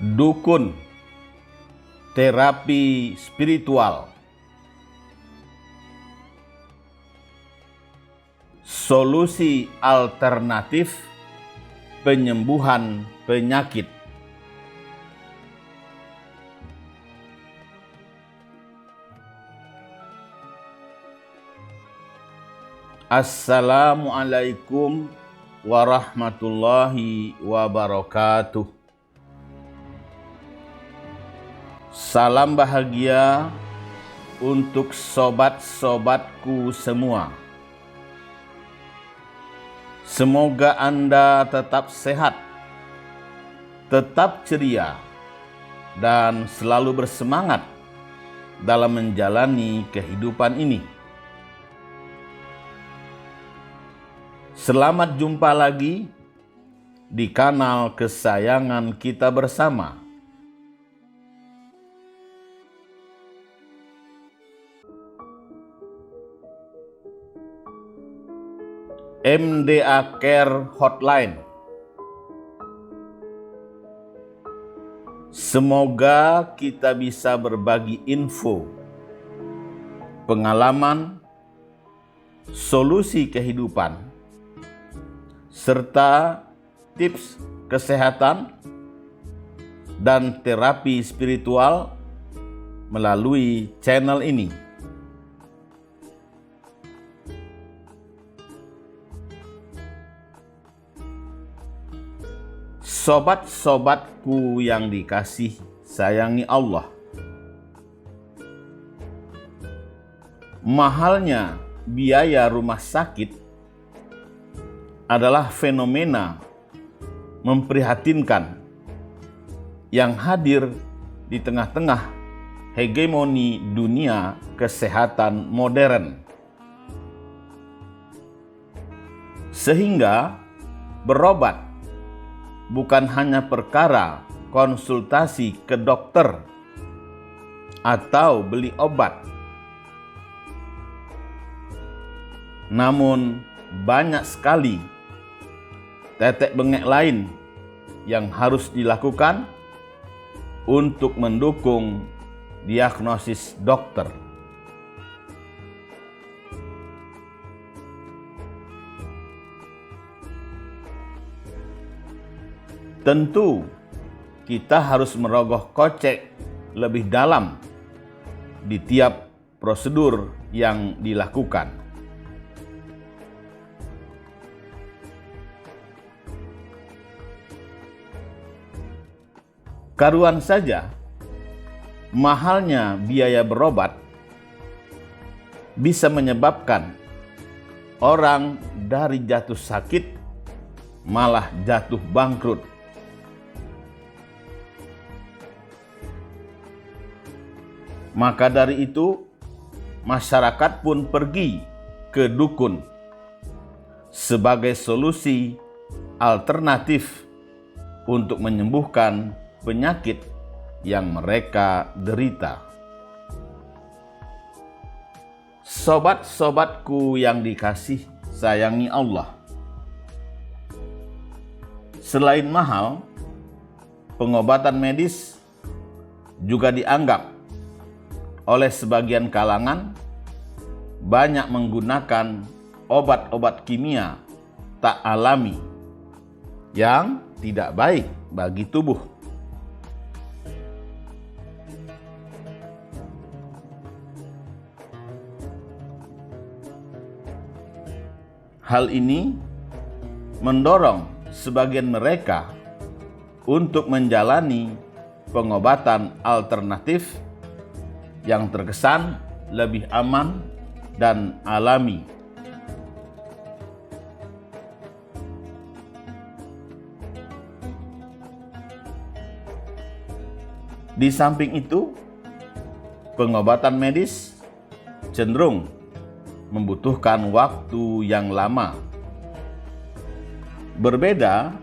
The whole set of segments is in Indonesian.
Dukun, terapi spiritual, solusi alternatif penyembuhan penyakit. Assalamualaikum warahmatullahi wabarakatuh. Salam bahagia untuk sobat-sobatku semua. Semoga Anda tetap sehat, tetap ceria, dan selalu bersemangat dalam menjalani kehidupan ini. Selamat jumpa lagi di kanal kesayangan kita bersama. MDA Care Hotline. Semoga kita bisa berbagi info, pengalaman, solusi kehidupan, serta tips kesehatan dan terapi spiritual melalui channel ini. Sobat-sobatku yang dikasih sayangi Allah, mahalnya biaya rumah sakit adalah fenomena memprihatinkan yang hadir di tengah-tengah hegemoni dunia kesehatan modern. Sehingga berobat bukan hanya perkara konsultasi ke dokter atau beli obat, namun banyak sekali tetek bengek lain yang harus dilakukan untuk mendukung diagnosis dokter. Tentu kita harus merogoh kocek lebih dalam di tiap prosedur yang dilakukan. Karuan saja, mahalnya biaya berobat bisa menyebabkan orang dari jatuh sakit malah jatuh bangkrut. Maka dari itu, masyarakat pun pergi ke dukun sebagai solusi alternatif untuk menyembuhkan penyakit yang mereka derita. Sobat-sobatku yang dikasih sayangi Allah, selain mahal, pengobatan medis juga dianggap oleh sebagian kalangan banyak menggunakan obat-obat kimia tak alami yang tidak baik bagi tubuh. Hal ini mendorong sebagian mereka untuk menjalani pengobatan alternatif yang terkesan lebih aman dan alami. Di samping itu, pengobatan medis cenderung membutuhkan waktu yang lama. Berbeda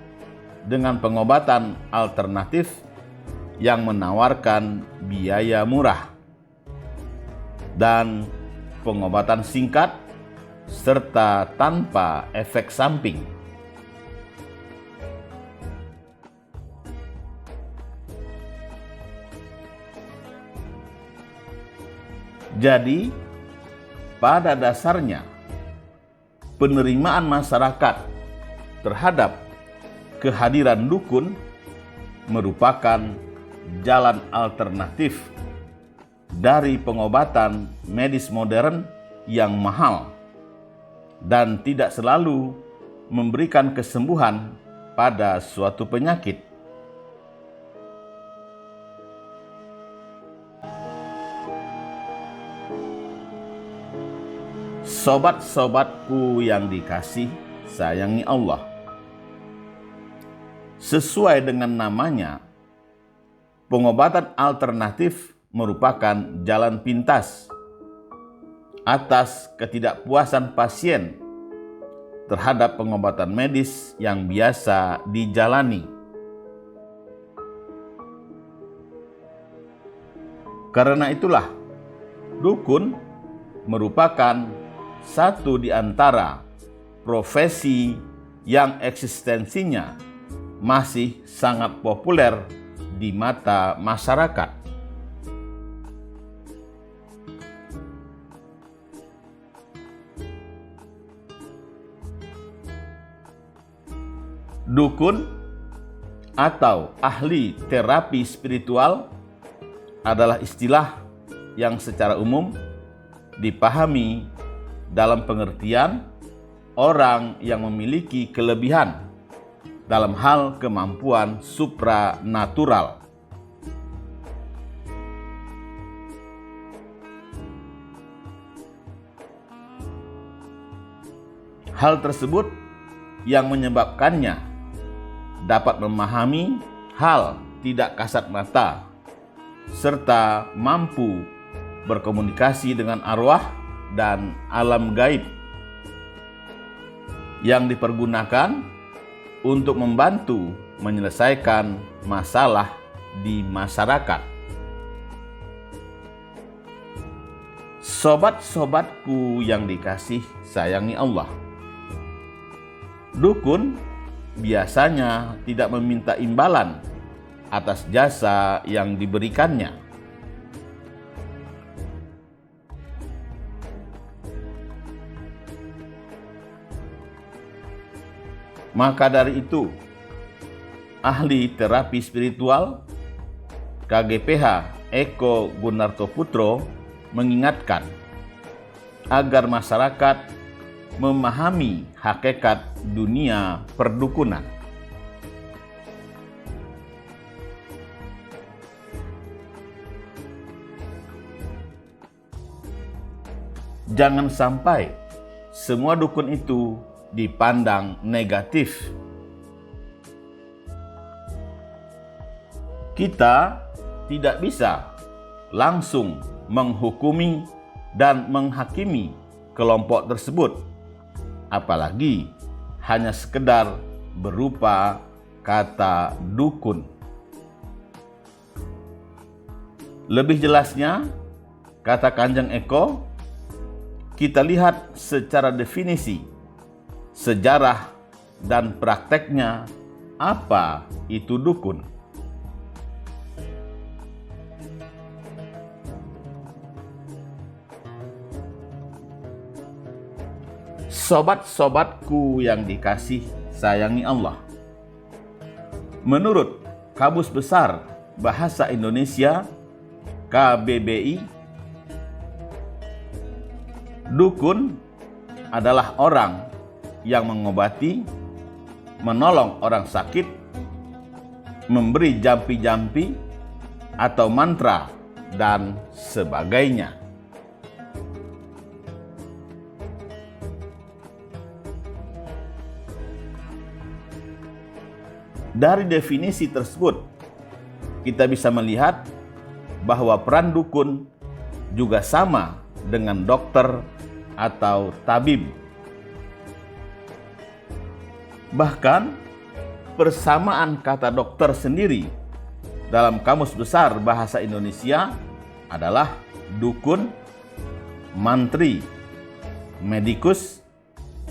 dengan pengobatan alternatif yang menawarkan biaya murah dan pengobatan singkat serta tanpa efek samping. Jadi, pada dasarnya, penerimaan masyarakat terhadap kehadiran dukun merupakan jalan alternatif dari pengobatan medis modern yang mahal dan tidak selalu memberikan kesembuhan pada suatu penyakit. Sobat-sobatku yang dikasih sayangi Allah, sesuai dengan namanya, pengobatan alternatif merupakan jalan pintas atas ketidakpuasan pasien terhadap pengobatan medis yang biasa dijalani. Karena itulah, dukun merupakan satu di antara profesi yang eksistensinya masih sangat populer di mata masyarakat. Dukun atau ahli terapi spiritual adalah istilah yang secara umum dipahami dalam pengertian orang yang memiliki kelebihan dalam hal kemampuan supranatural. Hal tersebut yang menyebabkannya dapat memahami hal tidak kasat mata serta mampu berkomunikasi dengan arwah dan alam gaib yang dipergunakan untuk membantu menyelesaikan masalah di masyarakat. Sobat-sobatku yang dikasih sayangi Allah, dukun biasanya tidak meminta imbalan atas jasa yang diberikannya. Maka dari itu, ahli terapi spiritual KGPH Eko Gunartoputro mengingatkan agar masyarakat memahami hakikat dunia perdukunan. Jangan sampai semua dukun itu dipandang negatif. Kita tidak bisa langsung menghukumi dan menghakimi kelompok tersebut, apalagi hanya sekedar berupa kata dukun. Lebih jelasnya, kata Kanjeng Eko, kita lihat secara definisi, sejarah, dan prakteknya apa itu dukun. Sobat-sobatku yang dikasih sayangi Allah, menurut Kamus Besar Bahasa Indonesia KBBI, dukun adalah orang yang mengobati, menolong orang sakit, memberi jampi-jampi atau mantra, dan sebagainya. Dari definisi tersebut, kita bisa melihat bahwa peran dukun juga sama dengan dokter atau tabib. Bahkan, persamaan kata dokter sendiri dalam Kamus Besar Bahasa Indonesia adalah dukun, mantri, medikus,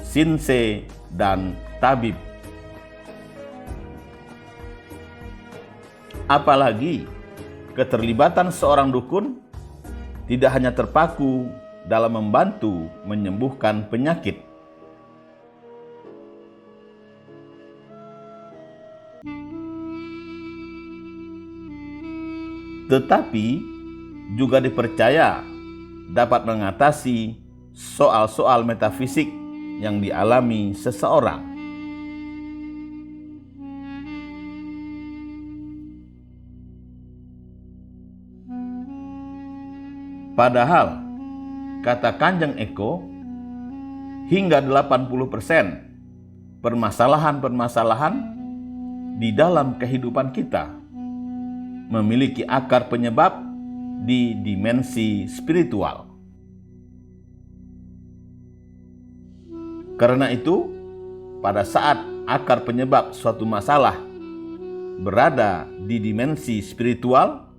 sinse, dan tabib. Apalagi keterlibatan seorang dukun tidak hanya terpaku dalam membantu menyembuhkan penyakit, tetapi juga dipercaya dapat mengatasi soal-soal metafisik yang dialami seseorang. Padahal, kata Kanjeng Eko, hingga 80% permasalahan-permasalahan di dalam kehidupan kita memiliki akar penyebab di dimensi spiritual. Karena itu, pada saat akar penyebab suatu masalah berada di dimensi spiritual,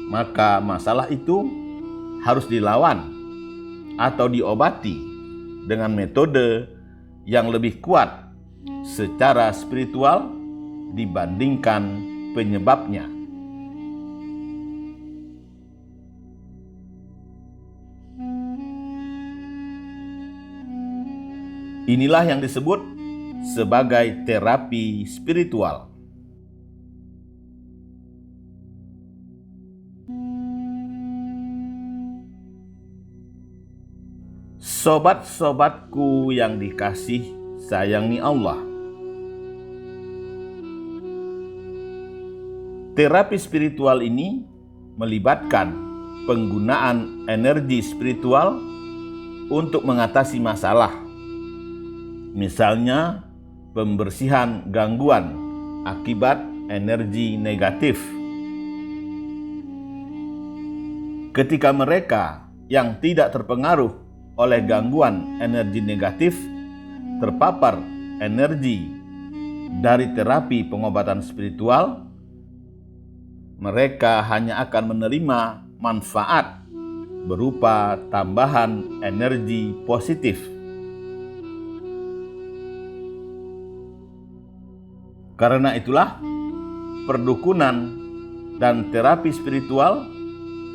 maka masalah itu harus dilawan atau diobati dengan metode yang lebih kuat secara spiritual dibandingkan penyebabnya. Inilah yang disebut sebagai terapi spiritual. Sobat-sobatku yang dikasih sayangi Allah, terapi spiritual ini melibatkan penggunaan energi spiritual untuk mengatasi masalah. Misalnya, pembersihan gangguan akibat energi negatif. Ketika mereka yang tidak terpengaruh oleh gangguan energi negatif terpapar energi dari terapi pengobatan spiritual, mereka hanya akan menerima manfaat berupa tambahan energi positif. Karena itulah, perdukunan dan terapi spiritual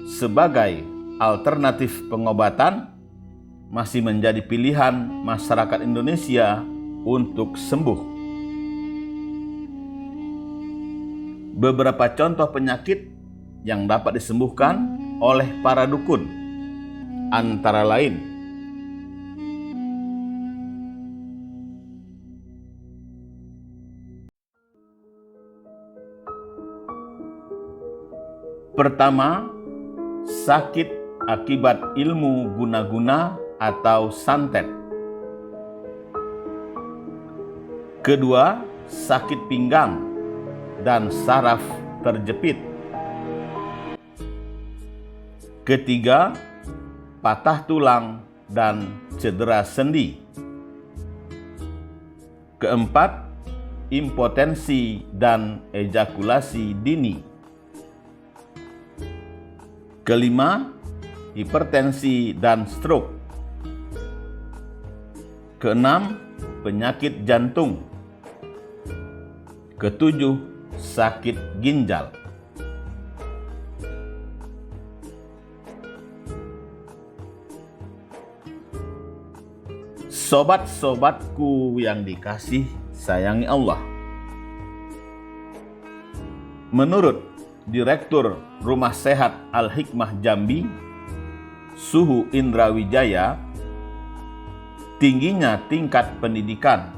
sebagai alternatif pengobatan masih menjadi pilihan masyarakat Indonesia untuk sembuh. Beberapa contoh penyakit yang dapat disembuhkan oleh para dukun antara lain: pertama, sakit akibat ilmu guna-guna atau santet. Kedua, sakit pinggang dan saraf terjepit. Ketiga, patah tulang dan cedera sendi. Keempat, impotensi dan ejakulasi dini. Kelima, hipertensi dan stroke. Keenam, penyakit jantung. Ketujuh, sakit ginjal. Sobat-sobatku yang dikasih sayangi Allah, menurut Direktur Rumah Sehat Al-Hikmah Jambi, Suhu Indra Wijaya, tingginya tingkat pendidikan,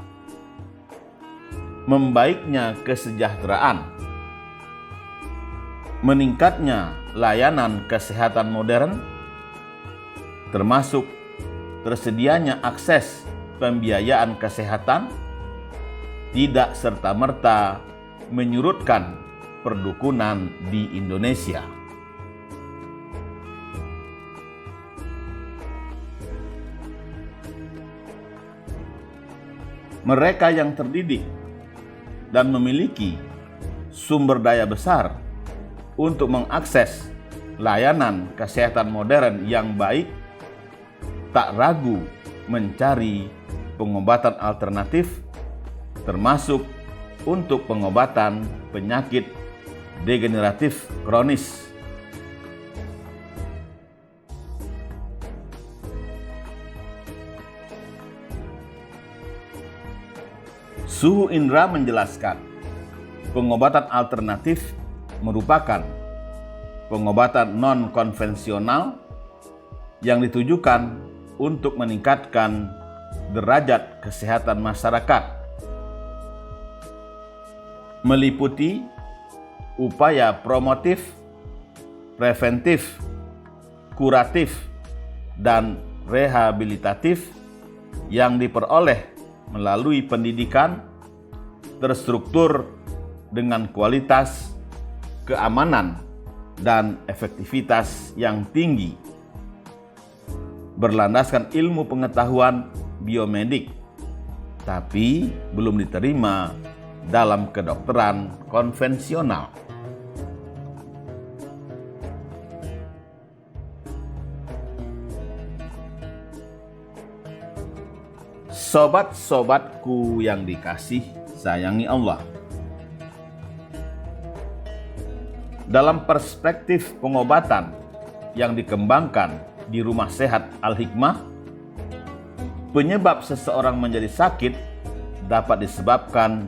membaiknya kesejahteraan, meningkatnya layanan kesehatan modern, termasuk tersedianya akses pembiayaan kesehatan, tidak serta-merta menyurutkan perdukunan di Indonesia. Mereka yang terdidik dan memiliki sumber daya besar untuk mengakses layanan kesehatan modern yang baik, tak ragu mencari pengobatan alternatif, termasuk untuk pengobatan penyakit degeneratif kronis Suhu Indra menjelaskan, pengobatan alternatif merupakan pengobatan non-konvensional yang ditujukan untuk meningkatkan derajat kesehatan masyarakat, meliputi upaya promotif, preventif, kuratif, dan rehabilitatif yang diperoleh melalui pendidikan terstruktur dengan kualitas, keamanan, dan efektivitas yang tinggi, berlandaskan ilmu pengetahuan biomedik, tapi belum diterima dalam kedokteran konvensional. Sobat-sobatku yang dikasih sayangi Allah. Dalam perspektif pengobatan yang dikembangkan di Rumah Sehat Al-Hikmah, penyebab seseorang menjadi sakit dapat disebabkan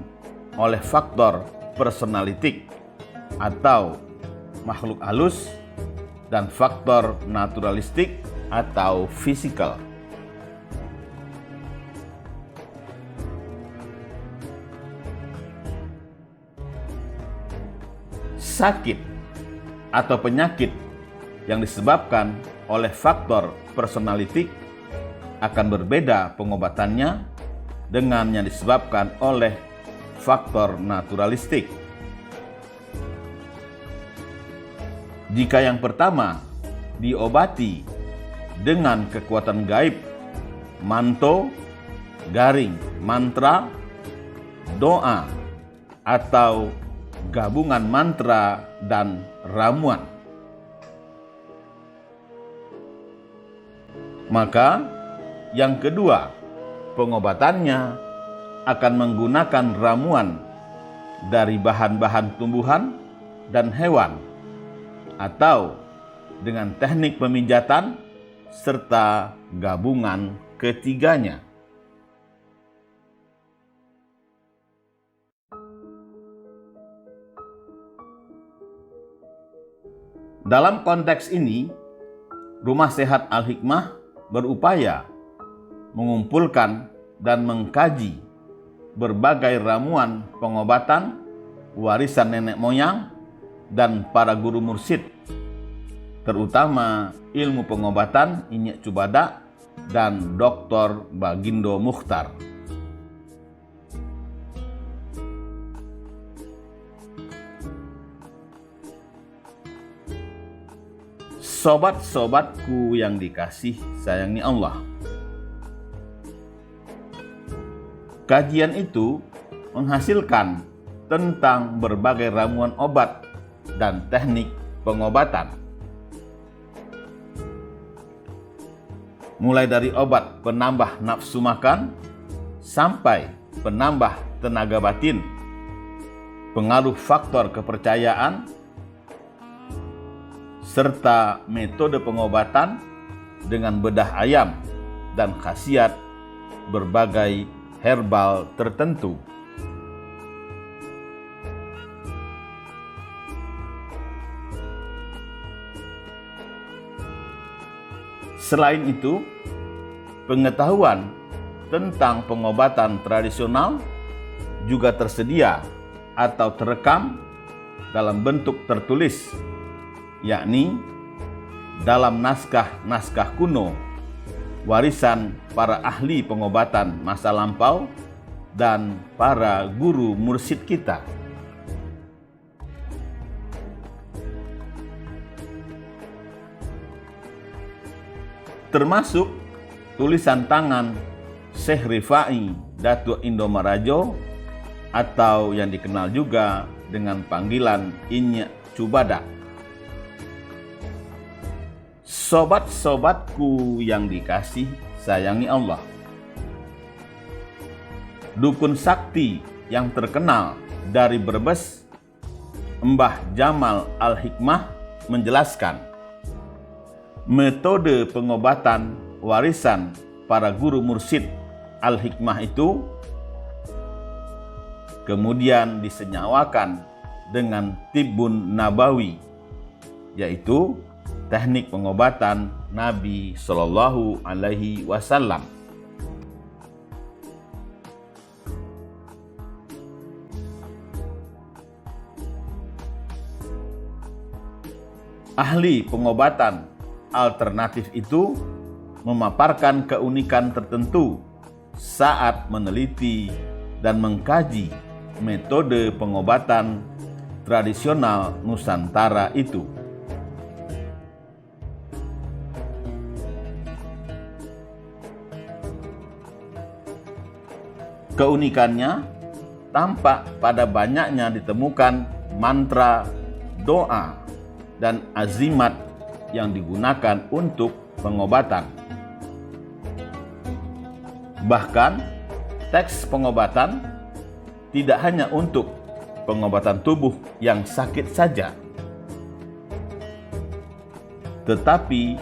oleh faktor personalitik atau makhluk halus dan faktor naturalistik atau fisikal. Sakit atau penyakit yang disebabkan oleh faktor personalitik akan berbeda pengobatannya dengan yang disebabkan oleh faktor naturalistik. Jika yang pertama diobati dengan kekuatan gaib, manto, garing, mantra, doa, atau gabungan mantra dan ramuan, maka yang kedua pengobatannya akan menggunakan ramuan dari bahan-bahan tumbuhan dan hewan atau dengan teknik pemijatan serta gabungan ketiganya. Dalam konteks ini, Rumah Sehat Al-Hikmah berupaya mengumpulkan dan mengkaji berbagai ramuan pengobatan warisan nenek moyang dan para guru mursyid, terutama ilmu pengobatan Inyek Cubada dan Dr. Bagindo Mukhtar. Sobat-sobatku yang dikasih sayangi Allah. Kajian itu menghasilkan tentang berbagai ramuan obat dan teknik pengobatan. Mulai dari obat penambah nafsu makan sampai penambah tenaga batin, pengaruh faktor kepercayaan, serta metode pengobatan dengan bedah ayam dan khasiat berbagai herbal tertentu. Selain itu, pengetahuan tentang pengobatan tradisional juga tersedia atau terekam dalam bentuk tertulis, yakni dalam naskah-naskah kuno, warisan para ahli pengobatan masa lampau dan para guru mursyid kita. Termasuk tulisan tangan Syekh Rifai Datuk Indo Marajo atau yang dikenal juga dengan panggilan Inyek Cubada. Sobat-sobatku yang dikasih sayangi Allah. Dukun sakti yang terkenal dari Brebes, Mbah Jamal Al-Hikmah menjelaskan, metode pengobatan warisan para guru mursyid Al-Hikmah itu kemudian disenyawakan dengan Tibbun Nabawi, yaitu teknik pengobatan Nabi Shallallahu Alaihi Wasallam. Ahli pengobatan alternatif itu memaparkan keunikan tertentu saat meneliti dan mengkaji metode pengobatan tradisional Nusantara itu. Keunikannya tampak pada banyaknya ditemukan mantra, doa, dan azimat yang digunakan untuk pengobatan. Bahkan, teks pengobatan tidak hanya untuk pengobatan tubuh yang sakit saja, tetapi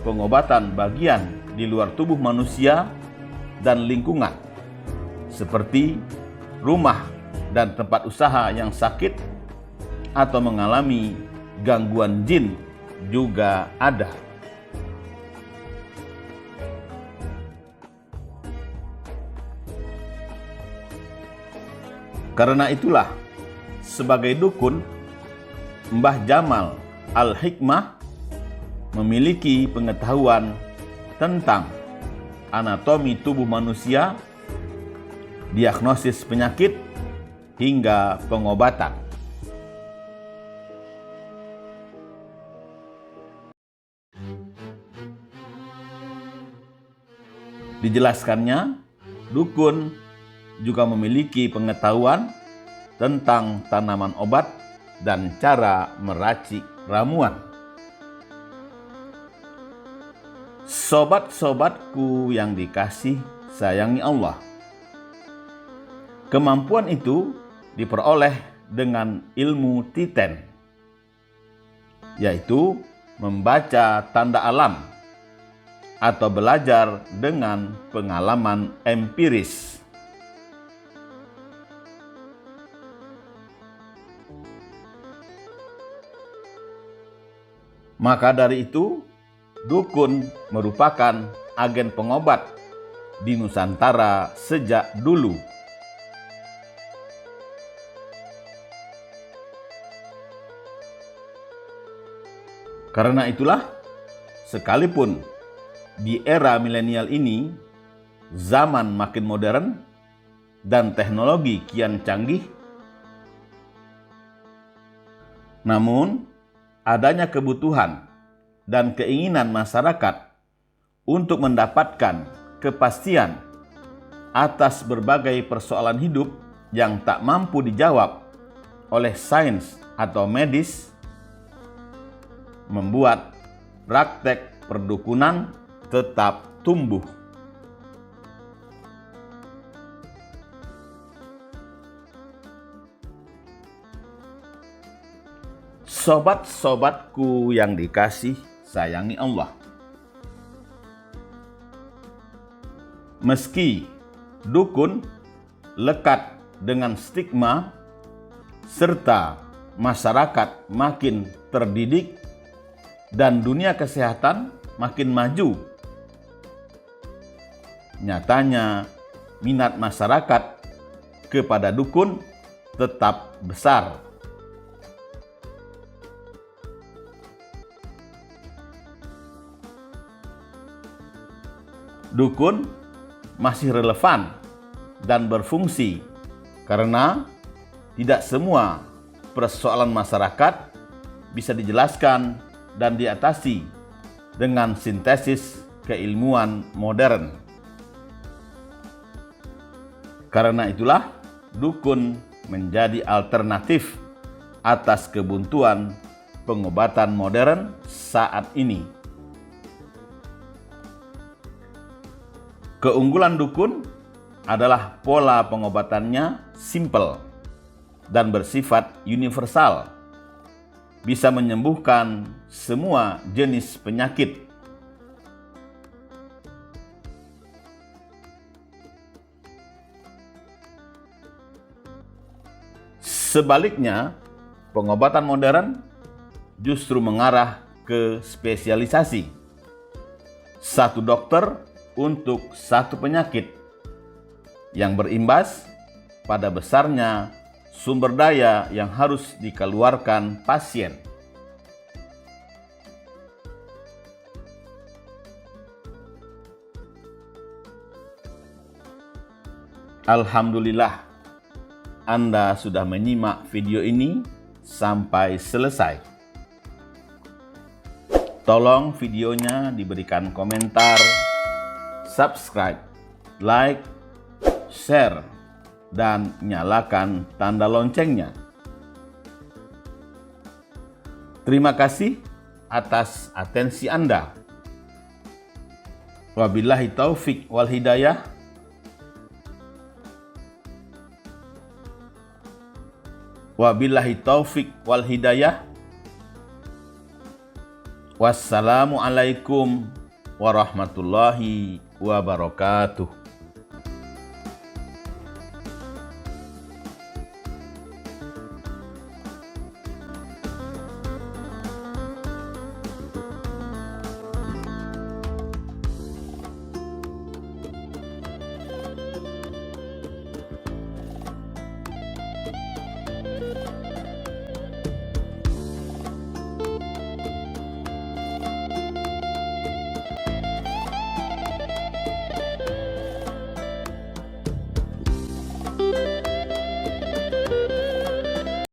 pengobatan bagian di luar tubuh manusia dan lingkungan, seperti rumah dan tempat usaha yang sakit atau mengalami gangguan jin juga ada. Karena itulah, sebagai dukun, Mbah Jamal Al-Hikmah memiliki pengetahuan tentang anatomi tubuh manusia, diagnosis penyakit, hingga pengobatan. Dijelaskannya, dukun juga memiliki pengetahuan tentang tanaman obat dan cara meracik ramuan. Sobat-sobatku yang dikasih sayangi Allah, kemampuan itu diperoleh dengan ilmu titen, yaitu membaca tanda alam atau belajar dengan pengalaman empiris. Maka dari itu, dukun merupakan agen pengobat di Nusantara sejak dulu. Karena itulah, sekalipun di era milenial ini, zaman makin modern dan teknologi kian canggih, namun adanya kebutuhan dan keinginan masyarakat untuk mendapatkan kepastian atas berbagai persoalan hidup yang tak mampu dijawab oleh sains atau medis, membuat praktek perdukunan tetap tumbuh. Sobat-sobatku yang dikasih sayangi Allah, meski dukun lekat dengan stigma serta masyarakat makin terdidik dan dunia kesehatan makin maju, nyatanya minat masyarakat kepada dukun tetap besar. Dukun masih relevan dan berfungsi karena tidak semua persoalan masyarakat bisa dijelaskan dan diatasi dengan sintesis keilmuan modern. Karena itulah, dukun menjadi alternatif atas kebuntuan pengobatan modern saat ini. Keunggulan dukun adalah pola pengobatannya simple dan bersifat universal, bisa menyembuhkan semua jenis penyakit. Sebaliknya, pengobatan modern justru mengarah ke spesialisasi. Satu dokter untuk satu penyakit, yang berimbas pada besarnya sumber daya yang harus dikeluarkan pasien. Alhamdulillah, Anda sudah menyimak video ini sampai selesai. Tolong videonya diberikan komentar, subscribe, like, share, dan nyalakan tanda loncengnya. Terima kasih atas atensi Anda. Wabillahi taufik wal hidayah. Wabillahi taufik wal hidayah. Wassalamualaikum warahmatullahi wabarakatuh.